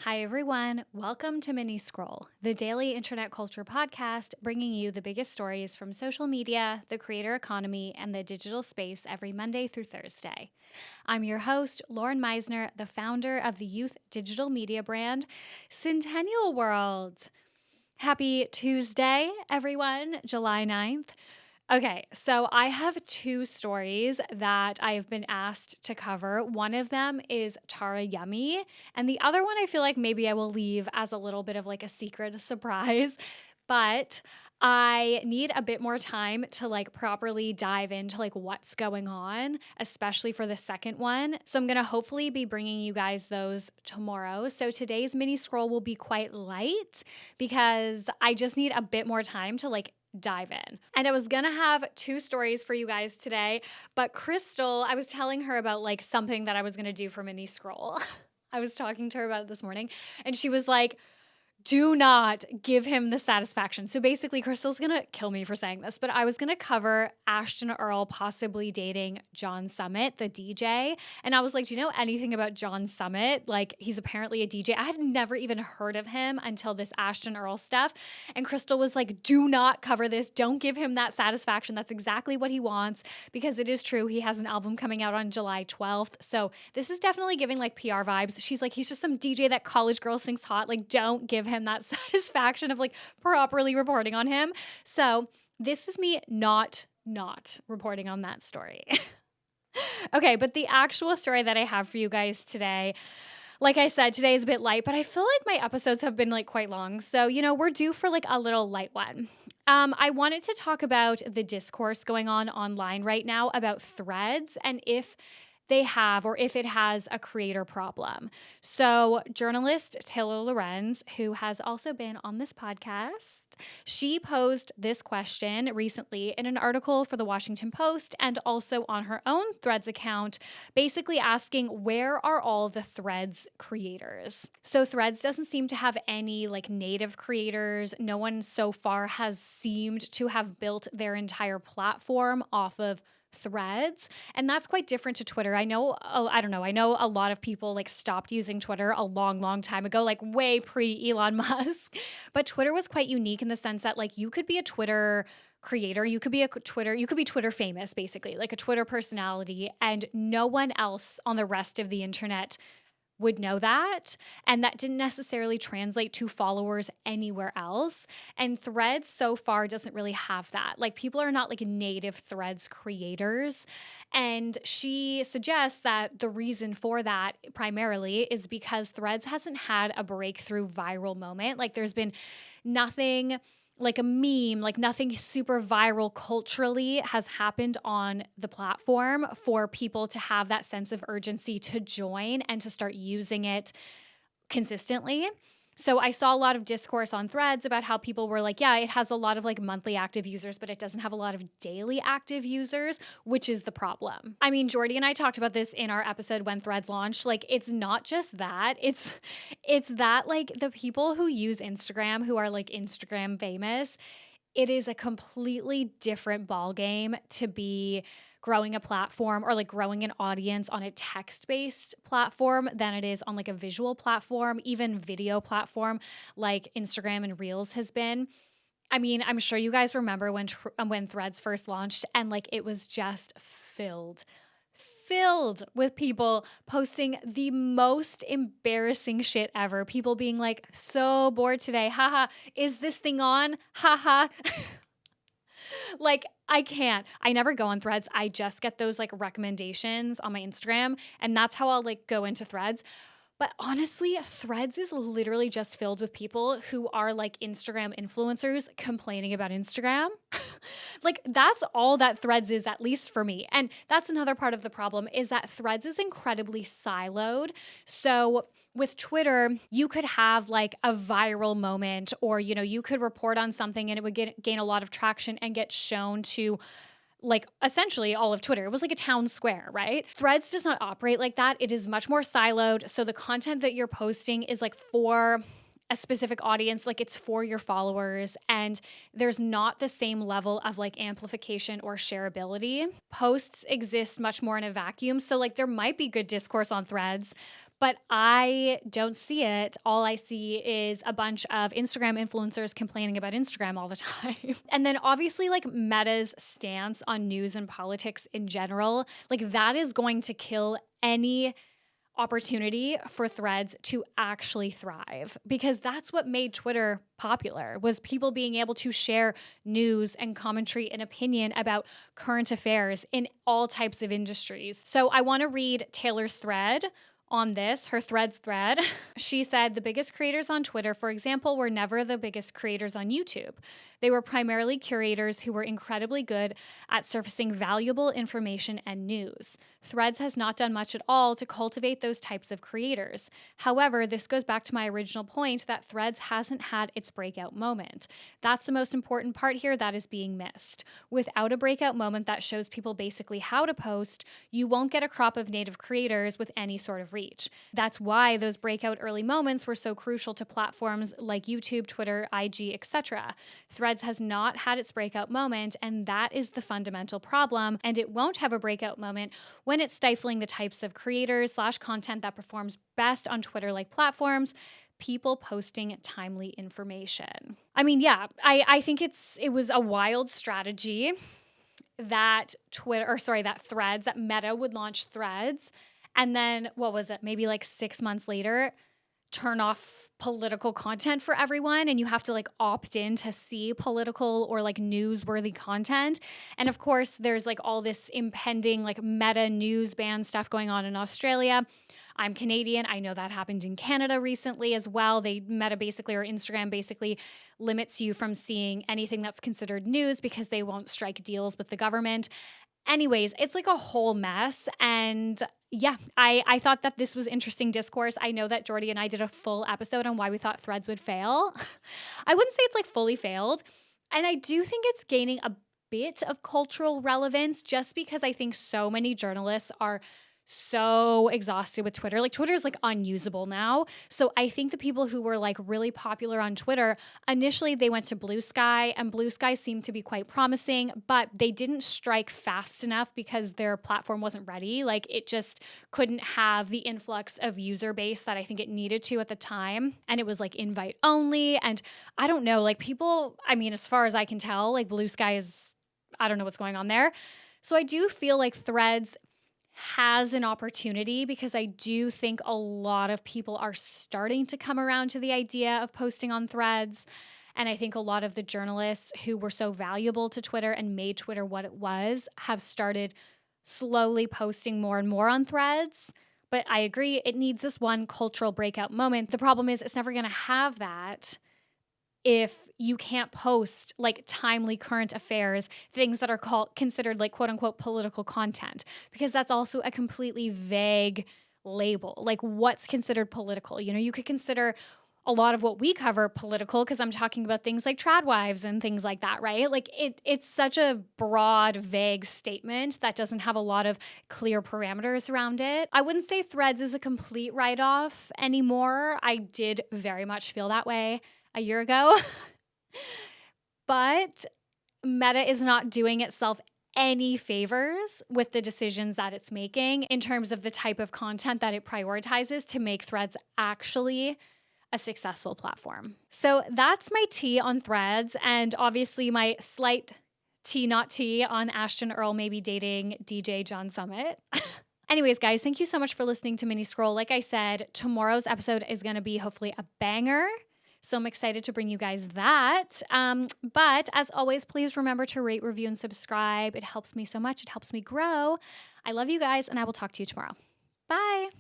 Hi, everyone. Welcome to Mini Scroll, the daily internet culture podcast bringing you the biggest stories from social media, the creator economy, and the digital space every Monday through Thursday. I'm your host, Lauren Meisner, the founder of the youth digital media brand, Centennial World. Happy Tuesday, everyone, July 9th. Okay, so I have two stories that I have been asked to cover. One of them is Tara Yummy, and the other one I feel like maybe I will leave as a little bit of like a secret, a surprise. But I need a bit more time to like properly dive into like what's going on, especially for the second one. So I'm going to hopefully be bringing you guys those tomorrow. So today's mini scroll will be quite light because I just need a bit more time to like dive in. And I was gonna have two stories for you guys today, but Crystal, I was telling her about like something that I was gonna do for mini scroll. I was talking to her about it this morning, and she was like, do not give him the satisfaction. So basically, Crystal's going to kill me for saying this, but I was going to cover Ashtin Earle possibly dating John Summit, the DJ. And I was like, do you know anything about John Summit? Like, he's apparently a DJ. I had never even heard of him until this Ashtin Earle stuff. And Crystal was like, do not cover this. Don't give him that satisfaction. That's exactly what he wants, because it is true. He has an album coming out on July 12th. So this is definitely giving like PR vibes. She's like, he's just some DJ that college girls thinks hot. Like, don't give him that satisfaction of like properly reporting on him. So this is me not reporting on that story. Okay, but the actual story that I have for you guys today, like I said, today is a bit light, but I feel like my episodes have been like quite long. So, we're due for like a little light one. I wanted to talk about the discourse going on online right now about Threads and if they have or if it has a creator problem. So, journalist Taylor Lorenz, who has also been on this podcast, she posed this question recently in an article for the Washington Post and also on her own Threads account, basically asking, where are all the Threads creators? So Threads doesn't seem to have any like native creators. No one so far has seemed to have built their entire platform off of Threads, and that's quite different to Twitter. I know a lot of people like stopped using Twitter a long time ago, like way pre Elon Musk. But Twitter was quite unique in the sense that like you could be a Twitter creator, you could be Twitter famous, basically, like a Twitter personality, and no one else on the rest of the internet would know that. And that didn't necessarily translate to followers anywhere else. And Threads so far doesn't really have that. Like, people are not like native Threads creators. And she suggests that the reason for that primarily is because Threads hasn't had a breakthrough viral moment. Like, there's been nothing like a meme, like nothing super viral culturally has happened on the platform for people to have that sense of urgency to join and to start using it consistently. So I saw a lot of discourse on Threads about how people were like, yeah, it has a lot of like monthly active users, but it doesn't have a lot of daily active users, which is the problem. I mean, Jordy and I talked about this in our episode when Threads launched. Like, it's not just that. It's that like the people who use Instagram, who are like Instagram famous, it is a completely different ballgame to be growing a platform or like growing an audience on a text-based platform than it is on like a visual platform, even video platform like Instagram and Reels has been. I mean, I'm sure you guys remember when Threads first launched, and like it was just filled with people posting the most embarrassing shit ever. People being like, so bored today. Haha. Is this thing on? Haha. Like, I can't. I never go on Threads. I just get those like recommendations on my Instagram, and that's how I'll like go into Threads. But honestly, Threads is literally just filled with people who are like Instagram influencers complaining about Instagram. Like, that's all that Threads is, at least for me. And that's another part of the problem, is that Threads is incredibly siloed. So with Twitter, you could have like a viral moment, or, you could report on something and it would gain a lot of traction and get shown to like essentially all of Twitter. It was like a town square, right? Threads does not operate like that. It is much more siloed. So the content that you're posting is like for a specific audience, like it's for your followers, and there's not the same level of like amplification or shareability. Posts exist much more in a vacuum. So like there might be good discourse on Threads, but I don't see it. All I see is a bunch of Instagram influencers complaining about Instagram all the time. And then obviously like Meta's stance on news and politics in general, like that is going to kill any opportunity for Threads to actually thrive, because that's what made Twitter popular, was people being able to share news and commentary and opinion about current affairs in all types of industries. So I want to read Taylor's thread on this, her Threads thread. She said the biggest creators on Twitter, for example, were never the biggest creators on YouTube. They were primarily curators who were incredibly good at surfacing valuable information and news. Threads has not done much at all to cultivate those types of creators. However, this goes back to my original point that Threads hasn't had its breakout moment. That's the most important part here that is being missed. Without a breakout moment that shows people basically how to post, you won't get a crop of native creators with any sort of reach. That's why those breakout early moments were so crucial to platforms like YouTube, Twitter, IG, etc. Threads has not had its breakout moment, and that is the fundamental problem, and it won't have a breakout moment when it's stifling the types of creators / content that performs best on Twitter-like platforms, people posting timely information. I mean, yeah, I think it was a wild strategy that that Meta would launch Threads, and then what was it? Maybe like 6 months later, turn off political content for everyone, and you have to like opt in to see political or like newsworthy content. And of course, there's like all this impending like Meta news ban stuff going on in Australia. I'm Canadian. I know that happened in Canada recently as well. Meta basically, or Instagram basically, limits you from seeing anything that's considered news because they won't strike deals with the government. Anyways, it's like a whole mess. And yeah, I thought that this was interesting discourse. I know that Jordy and I did a full episode on why we thought Threads would fail. I wouldn't say it's like fully failed. And I do think it's gaining a bit of cultural relevance just because I think so many journalists are so exhausted with Twitter. Like Twitter is like unusable now. So I think the people who were like really popular on Twitter, initially they went to Blue Sky, and Blue Sky seemed to be quite promising, but they didn't strike fast enough because their platform wasn't ready. Like it just couldn't have the influx of user base that I think it needed to at the time. And it was like invite only. And I don't know, like people, I mean, as far as I can tell, like Blue Sky is, I don't know what's going on there. So I do feel like Threads has an opportunity because I do think a lot of people are starting to come around to the idea of posting on Threads. And I think a lot of the journalists who were so valuable to Twitter and made Twitter what it was have started slowly posting more and more on Threads. But I agree, it needs this one cultural breakout moment. The problem is it's never going to have that if you can't post like timely current affairs, things that are considered like quote unquote political content, because that's also a completely vague label. Like what's considered political? You know, you could consider a lot of what we cover political because I'm talking about things like trad wives and things like that, right? Like it's such a broad, vague statement that doesn't have a lot of clear parameters around it. I wouldn't say Threads is a complete write-off anymore. I did very much feel that way a year ago. But Meta is not doing itself any favors with the decisions that it's making in terms of the type of content that it prioritizes to make Threads actually a successful platform. So that's my tea on Threads, and obviously my slight tea not tea on Ashtin Earle maybe dating DJ John Summit. Anyways, guys, thank you so much for listening to Mini Scroll. Like I said, tomorrow's episode is going to be hopefully a banger. So I'm excited to bring you guys that. But as always, please remember to rate, review, and subscribe. It helps me so much. It helps me grow. I love you guys, and I will talk to you tomorrow. Bye.